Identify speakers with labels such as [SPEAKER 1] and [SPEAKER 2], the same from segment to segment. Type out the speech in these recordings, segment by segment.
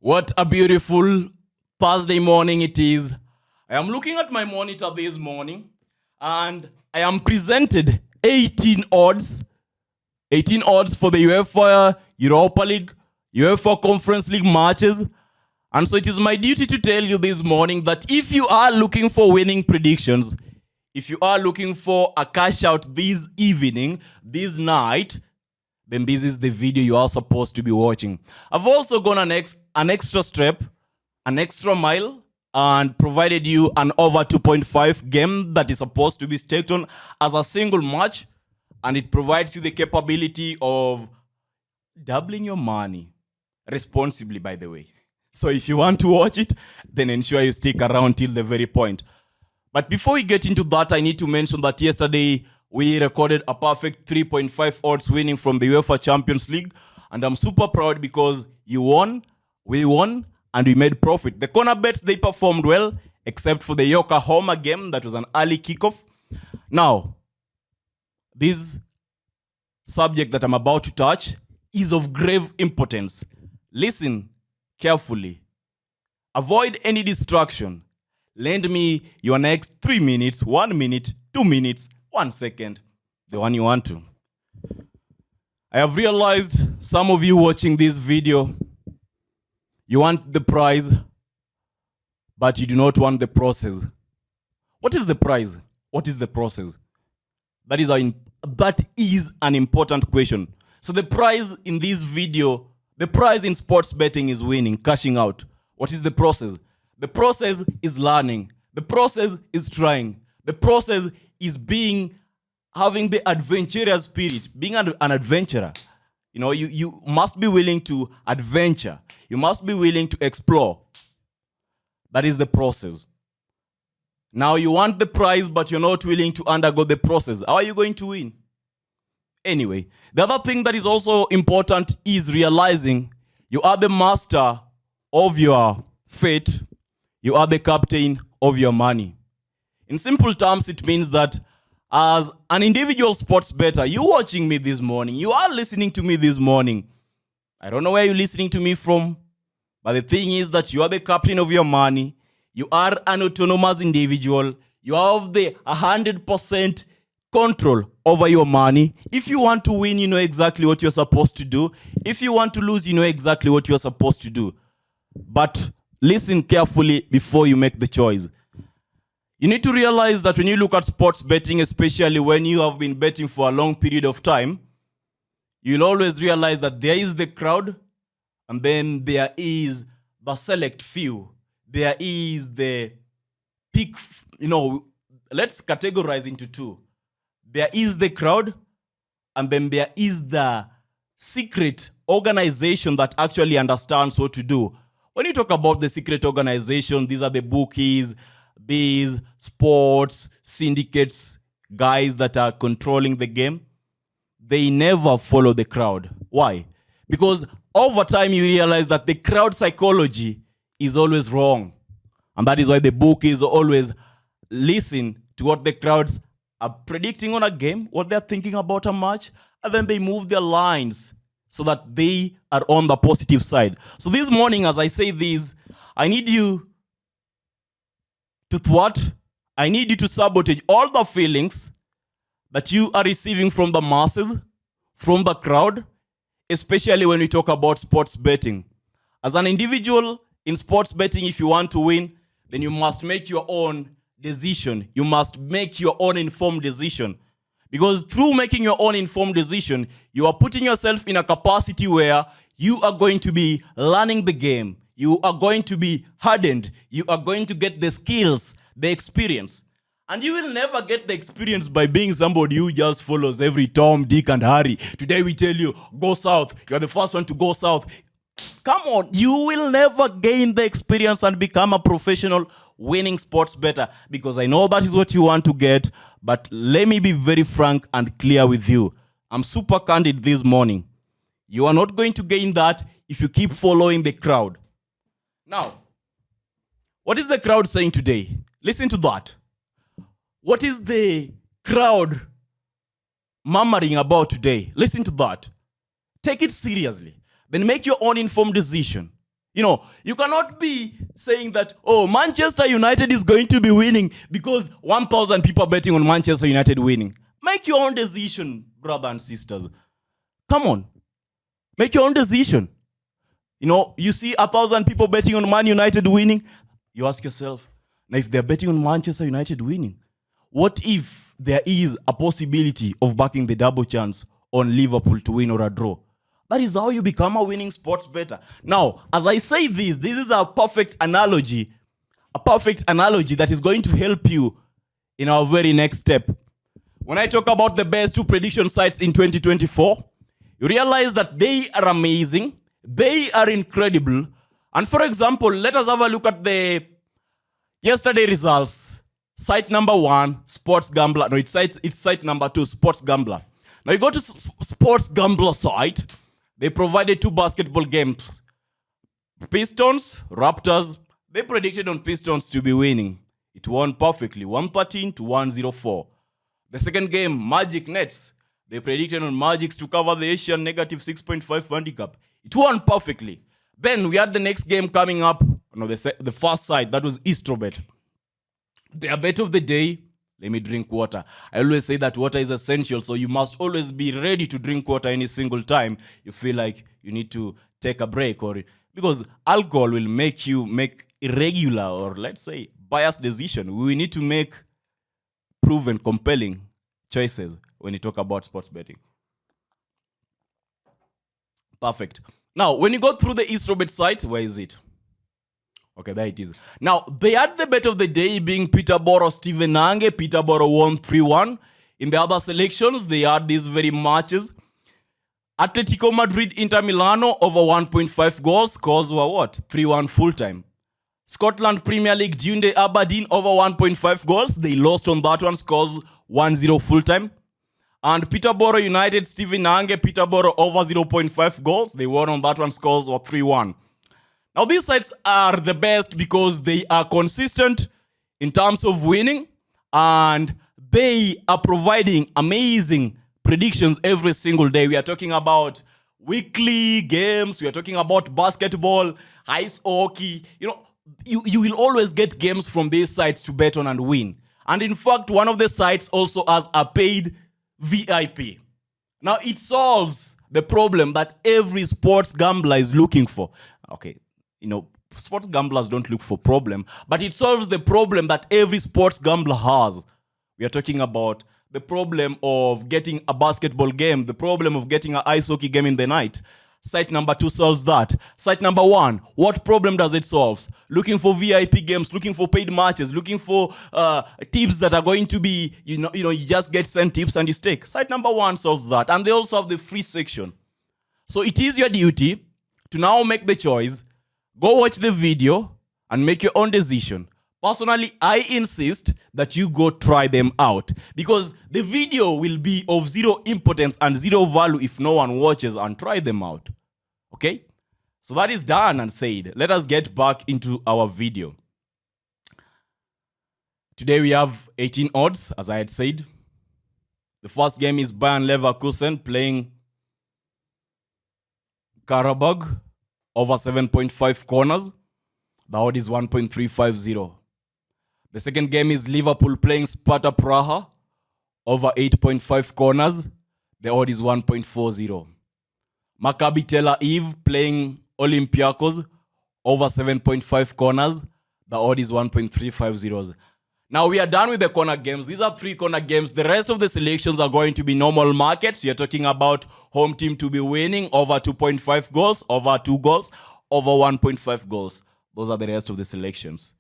[SPEAKER 1] What a beautiful Thursday morning it is. I am looking at my monitor this morning and I am presented 18 odds. 18 odds for the UEFA Europa League, UEFA Conference League matches. And so it is my duty to tell you this morning that if you are looking for winning predictions, if you are looking for a cash out this evening, this night, then this is the video you are supposed to be watching. I've also gone an extra step, an extra mile, and provided you an over 2.5 game that is supposed to be staked on as a single match, and it provides you the capability of doubling your money responsibly, by the way. So if you want to watch it, then ensure you stick around till the very point. But before we get into that, I need to mention that yesterday we recorded a perfect 3.5 odds winning from the UEFA Champions League. And I'm super proud because you won, we won, and we made profit. The corner bets, they performed well, except for the Yokohama game that was an early kickoff. Now, this subject that I'm about to touch is of grave importance. Listen carefully. Avoid any distraction. Lend me your next 3 minutes, 1 minute, 2 minutes, 1 second, the one you want to. I have realized some of you watching this video, you want the prize, but you do not want the process. What is the prize? What is the process? That is an important question. So the prize in this video, the prize in sports betting is winning, cashing out. What is the process? The process is learning. The process is trying. The process is having the adventurous spirit, being an adventurer. You know, you must be willing to adventure. You must be willing to explore. That is the process. Now you want the prize, but you're not willing to undergo the process. How are you going to win? Anyway, the other thing that is also important is realizing you are the master of your fate. You are the captain of your money. In simple terms, it means that as an individual sports bettor, you watching me this morning, you are listening to me this morning. I don't know where you're listening to me from, but the thing is that you are the captain of your money. You are an autonomous individual. You have the 100% control over your money. If you want to win, you know exactly what you're supposed to do. If you want to lose, you know exactly what you're supposed to do. But listen carefully before you make the choice. You need to realize that when you look at sports betting, especially when you have been betting for a long period of time, you'll always realize that there is the crowd and then there is the select few. There is the peak, let's categorize into two. There is the crowd and then there is the secret organization that actually understands what to do. When you talk about the secret organization, these are the bookies, these sports syndicates, guys that are controlling the game. They never follow the crowd. Why? Because over time you realize that the crowd psychology is always wrong. And that is why the bookies always listen to what the crowds are predicting on a game, what they're thinking about a match, and then they move their lines so that they are on the positive side. So this morning, as I say this, I need you to thwart, I need you to sabotage all the feelings that you are receiving from the masses, from the crowd, especially when we talk about sports betting. As an individual in sports betting, if you want to win, then you must make your own decision. You must make your own informed decision. Because through making your own informed decision, you are putting yourself in a capacity where you are going to be learning the game. You are going to be hardened. You are going to get the skills, the experience. And you will never get the experience by being somebody who just follows every Tom, Dick, and Harry. Today we tell you, go south. You're the first one to go south. Come on, you will never gain the experience and become a professional winning sports bettor, because I know that is what you want to get. But let me be very frank and clear with you. I'm super candid this morning. You are not going to gain that if you keep following the crowd. Now, what is the crowd saying today? Listen to that. What is the crowd murmuring about today? Listen to that. Take it seriously. Then make your own informed decision. You cannot be saying that, oh, Manchester United is going to be winning because 1,000 people are betting on Manchester United winning. Make your own decision, brother and sisters. Come on. Make your own decision. You see 1,000 people betting on Man United winning. You ask yourself, now if they're betting on Manchester United winning, what if there is a possibility of backing the double chance on Liverpool to win or a draw? That is how you become a winning sports bettor. Now, as I say this is a perfect analogy that is going to help you in our very next step. When I talk about the best 2 prediction sites in 2024, you realize that they are amazing, they are incredible. And for example, let us have a look at the yesterday results. Site number 1, Sports Gambler. No, it's site number 2, Sports Gambler. Now you go to Sports Gambler site. They provided 2 basketball games. Pistons, Raptors. They predicted on Pistons to be winning. It won perfectly, 113 to 104. The second game, Magic Nets. They predicted on Magics to cover the Asian negative 6.5 handicap. It won perfectly. Then we had the next game coming up. The first side, that was Eastrobet. Their bet of the day, let me drink water. I always say that water is essential, so you must always be ready to drink water any single time you feel like you need to take a break, because alcohol will make you make irregular or, let's say, biased decision. We need to make proven, compelling choices when you talk about sports betting. Perfect. Now, when you go through the Eastrobet site, where is it? Okay, there it is. Now, they had the bet of the day being Peterborough, Steven Nange. Peterborough won 3-1. In the other selections, they had these very matches. Atletico Madrid, Inter Milano over 1.5 goals. Scores were what? 3-1 full-time. Scotland Premier League, Dundee Aberdeen over 1.5 goals. They lost on that one. Scores 1-0 full-time. And Peterborough United, Steven Nange, Peterborough over 0.5 goals. They won on that one. Scores were 3-1. Now, these sites are the best because they are consistent in terms of winning, and they are providing amazing predictions every single day. We are talking about weekly games. We are talking about basketball, ice hockey. You will always get games from these sites to bet on and win. And in fact, one of the sites also has a paid VIP. Now, it solves the problem that every sports gambler is looking for. Okay. Sports gamblers don't look for problem, but it solves the problem that every sports gambler has. We are talking about the problem of getting a basketball game, the problem of getting an ice hockey game in the night. Site number 2 solves that. Site number 1, what problem does it solve? Looking for VIP games, looking for paid matches, looking for tips that are going to be, you just get sent tips and you stake. Site number 1 solves that. And they also have the free section. So it is your duty to now make the choice. Go watch the video and make your own decision. Personally, I insist that you go try them out because the video will be of zero importance and zero value if no one watches and try them out. Okay? So that is done and said. Let us get back into our video. Today we have 18 odds, as I had said. The first game is Bayern Leverkusen playing Karabag. Over 7.5 corners. The odd is 1.350. The second game is Liverpool playing Sparta Praha. Over 8.5 corners. The odd is 1.40. Maccabi Tel Aviv playing Olympiacos. Over 7.5 corners. The odd is 1.350. Now we are done with the corner games. These are 3 corner games. The rest of the selections are going to be normal markets. You're talking about home team to be winning over 2.5 goals, over 2 goals, over 1.5 goals. Those are the rest of the selections.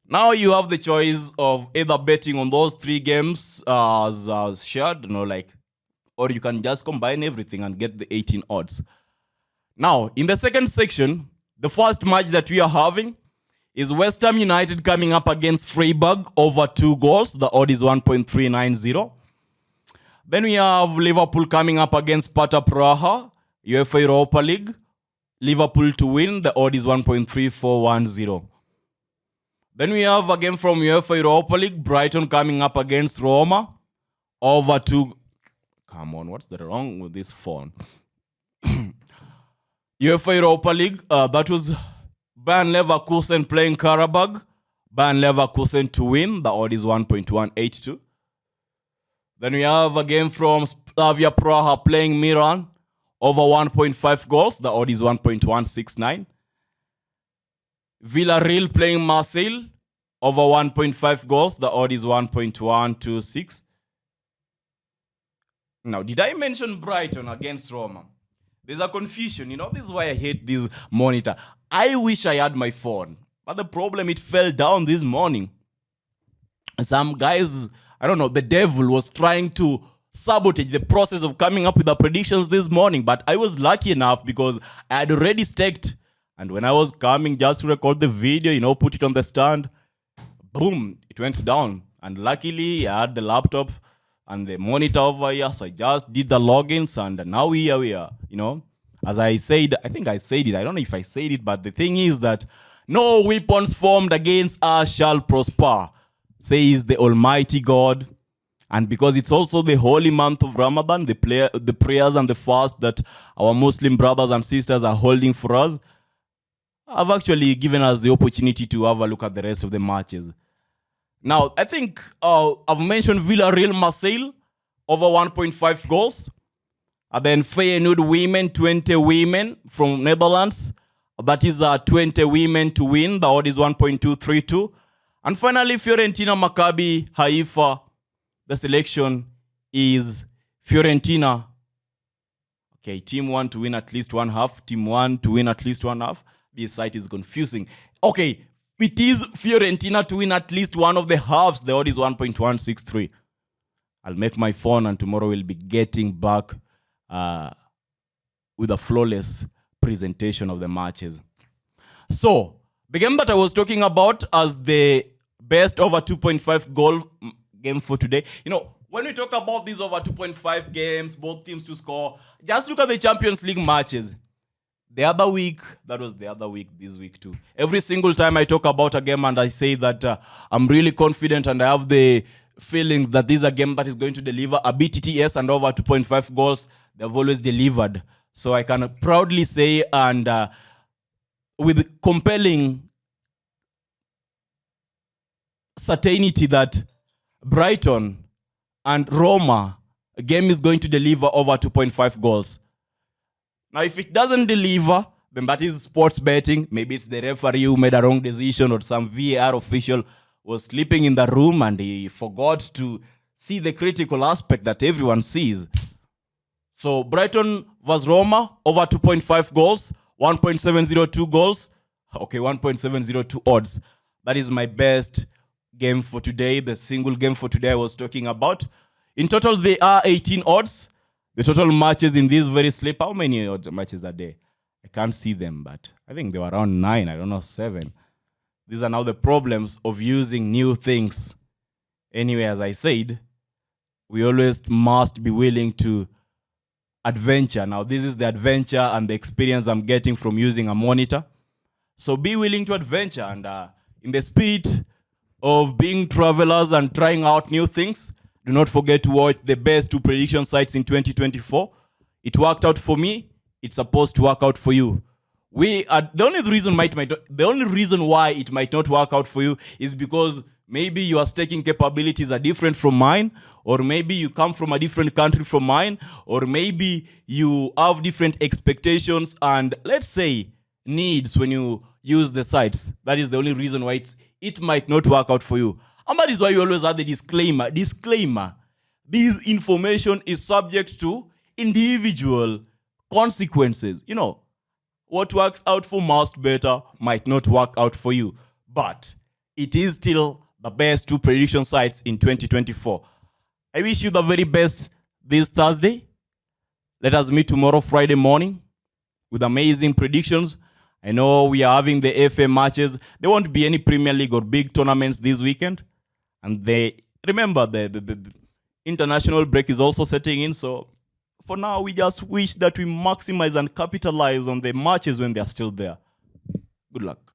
[SPEAKER 1] Now you have the choice of either betting on those 3 games as shared, or you can just combine everything and get the 18 odds. Now, in the second section, the first match that we are having is West Ham United coming up against Freiburg over 2 goals. The odd is 1.390. Then we have Liverpool coming up against Sparta Praha, UEFA Europa League. Liverpool to win. The odd is 1.3410. Then we have a game from UEFA Europa League. Brighton coming up against Roma. Over 2. Come on, what's the wrong with this phone? UEFA Europa League, that was Bayern Leverkusen playing Karabag. Bayern Leverkusen to win. The odd is 1.182. Then we have a game from Slavia Praha playing Milan. Over 1.5 goals. The odd is 1.169. Villarreal playing Marseille. Over 1.5 goals. The odd is 1.126. Now, did I mention Brighton against Roma? There's a confusion. This is why I hate this monitor. I wish I had my phone. But the problem, it fell down this morning. Some guys, I don't know, the devil was trying to sabotage the process of coming up with the predictions this morning. But I was lucky enough because I had already staked. And when I was coming just to record the video, put it on the stand, boom, it went down. And luckily, I had the laptop and the monitor over here, so I just did the logins, and now here we are, As I said, I think I said it. I don't know if I said it, but the thing is that no weapons formed against us shall prosper, says the Almighty God. And because it's also the holy month of Ramadan, the prayers and the fast that our Muslim brothers and sisters are holding for us have actually given us the opportunity to have a look at the rest of the matches. Now, I think I've mentioned Villarreal Marseille over 1.5 goals. And then Feyenoord women, 20 women from Netherlands. That is 20 women to win. The odd is 1.232. And finally, Fiorentina Maccabi Haifa. The selection is Fiorentina. Okay, team 1 to win at least one half. Team 1 to win at least one half. This site is confusing. Okay. It is Fiorentina to win at least one of the halves. The odd is 1.163. I'll make my phone, and tomorrow we'll be getting back with a flawless presentation of the matches. So, the game that I was talking about as the best over 2.5 goal game for today. When we talk about these over 2.5 games, both teams to score, just look at the Champions League matches. The other week, that was the other week, this week too. Every single time I talk about a game and I say that I'm really confident and I have the feelings that this is a game that is going to deliver a BTTS and over 2.5 goals, they've always delivered. So I can proudly say, and with compelling certainty, that Brighton and Roma, a game is going to deliver over 2.5 goals. Now, if it doesn't deliver, then that is sports betting. Maybe it's the referee who made a wrong decision, or some VAR official was sleeping in the room and he forgot to see the critical aspect that everyone sees. So Brighton vs Roma, over 2.5 goals, 1.702 goals. Okay, 1.702 odds. That is my best game for today, the single game for today I was talking about. In total, there are 18 odds. The total matches in this very slip, how many matches are there? I can't see them, but I think they were around 9, I don't know, 7. These are now the problems of using new things. Anyway, as I said, we always must be willing to adventure. Now, this is the adventure and the experience I'm getting from using a monitor. So be willing to adventure, and in the spirit of being travelers and trying out new things, do not forget to watch the best 2 prediction sites in 2024. It worked out for me. It's supposed to work out for you. The only reason why it might not work out for you is because maybe your staking capabilities are different from mine, or maybe you come from a different country from mine, or maybe you have different expectations and, let's say, needs when you use the sites. That is the only reason why it might not work out for you. And that is why you always have the disclaimer. Disclaimer. This information is subject to individual consequences. What works out for most better might not work out for you. But it is still the best 2 prediction sites in 2024. I wish you the very best this Thursday. Let us meet tomorrow, Friday morning, with amazing predictions. I know we are having the FA matches. There won't be any Premier League or big tournaments this weekend. And remember, the international break is also setting in. So for now, we just wish that we maximize and capitalize on the matches when they are still there. Good luck.